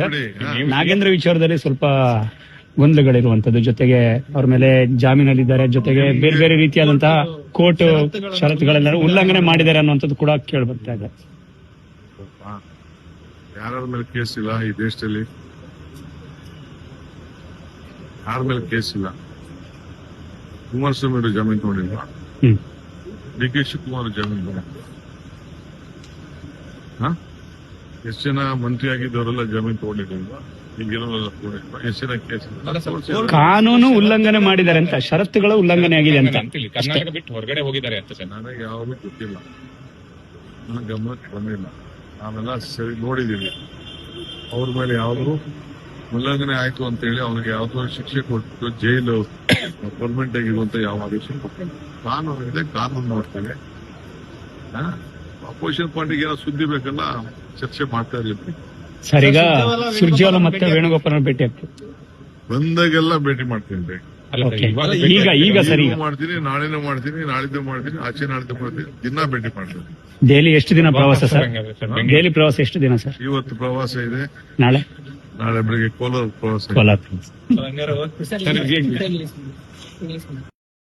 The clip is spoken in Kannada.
ಸರ್ ನಾಗೇಂದ್ರ ವಿಚಾರದಲ್ಲಿ ಸ್ವಲ್ಪ ಗೊಂದಲಗಳಿರುವಂತದ್ದು, ಜೊತೆಗೆ ಅವ್ರ ಮೇಲೆ ಜಾಮೀನಲ್ಲಿದ್ದಾರೆ, ಜೊತೆಗೆ ಬೇರೆ ಬೇರೆ ರೀತಿಯಾದಂತಹ ಕೋರ್ಟ್ ಷರತ್ತುಗಳೆಲ್ಲ ಉಲ್ಲಂಘನೆ ಮಾಡಿದ್ದಾರೆ ಅನ್ನುವಂಥದ್ದು ಕೂಡ ಕೇಳಿ ಬರ್ತಾ ಇದೆ. ಯಾರ ಮೇಲೆ ಕೇಸ್ ಇಲ್ಲ ಈ ದೇಶದಲ್ಲಿ, ಯಾರ ಮೇಲೆ ಕೇಸ್ ಇಲ್ಲ. ಕುಮಾರಸ್ವಾಮಿ ಅವರು ಜಾಮೀನು ತಗೊಂಡಿಲ್ವಾ? ಡಿ.ಕೆ. ಶಿವಕುಮಾರ್ ಜಾಮೀನು ತಗೊಂಡಿಲ್ಲ. ಎಷ್ಟು ಜನ ಮಂತ್ರಿ ಆಗಿದ್ದವರೆಲ್ಲ ಜಾಮೀನು ತಗೊಂಡಿರ್ಲಿಲ್ವಾ? ಈಗಿರೋರೆಲ್ಲ ತಗೊಂಡಿಲ್ವಾ? ಎಷ್ಟು ಜನ ಕೇಸ್? ಕಾನೂನು ಉಲ್ಲಂಘನೆ ಮಾಡಿದ್ದಾರೆ ಅಂತ, ಷರತ್ತುಗಳ ಉಲ್ಲಂಘನೆ ಆಗಿದೆ ಅಂತ ಕರ್ನಾಟಕ ಬಿಟ್ಟು ಹೊರಗಡೆ ಹೋಗಿದ್ದಾರೆ ಅಂತ ಸರ್. ನನಗೆ ಯಾವಾಗಲೂ ಗೊತ್ತಿಲ್ಲ, ನನ್ನ ಗಮನಕ್ಕೆ ಬಂದಿಲ್ಲ. ನಾವೆಲ್ಲ ಸರಿ ನೋಡಿದೀವಿ. ಅವ್ರ ಮೇಲೆ ಯಾವ್ದು ಉಲ್ಲಂಘನೆ ಆಯ್ತು ಅಂತ ಹೇಳಿ ಅವ್ರಿಗೆ ಯಾವ್ದೋ ಶಿಕ್ಷೆ ಕೊಟ್ಟು ಜೈಲು ಪರ್ಮನೆಂಟ್ ಆಗಿರುವಂತ ಯಾವ ಆದೇಶ ಕೊಟ್ಟಿಲ್ಲ. ಕಾನೂನು ಇದೆ, ಕಾನೂನು ನೋಡ್ತೇವೆ. ಅಪೋಸಿಷನ್ ಪಾರ್ಟಿಗೆ ಏನೋ ಸುದ್ದಿ ಬೇಕಲ್ಲ, ಚರ್ಚೆ ಮಾಡ್ತಾ ಇರ್ಲಿ ಸರ್. ಈಗ ಸುರ್ಜೇವಾಲ ಮತ್ತೆ ವೇಣುಗೋಪಾಲ್ ಭೇಟಿ ಆಗ್ತದೆ, ಬಂದಾಗೆಲ್ಲ ಭೇಟಿ ಮಾಡ್ತೀನಿ. ಈಗ ಸರಿ ಮಾಡ್ತೀನಿ, ನಾಳೆನೂ ಮಾಡ್ತೀನಿ, ನಾಳಿದ್ದು ಮಾಡ್ತೀನಿ, ಆಚೆ ನಾಳಿದ್ದು ಮಾಡ್ತೀನಿ, ದಿನ ಭೇಟಿ ಮಾಡ್ತೀನಿ. ಡೈಲಿ ಎಷ್ಟು ದಿನ ಪ್ರವಾಸ ಸರ್? ಡೈಲಿ ಪ್ರವಾಸ ಎಷ್ಟು ದಿನ ಸರ್? ಇವತ್ತು ಪ್ರವಾಸ ಇದೆ, ನಾಳೆ ಬೆಳಿಗ್ಗೆ ಕೋಲಾರ ಪ್ರವಾಸ. ಕೋಲಾರ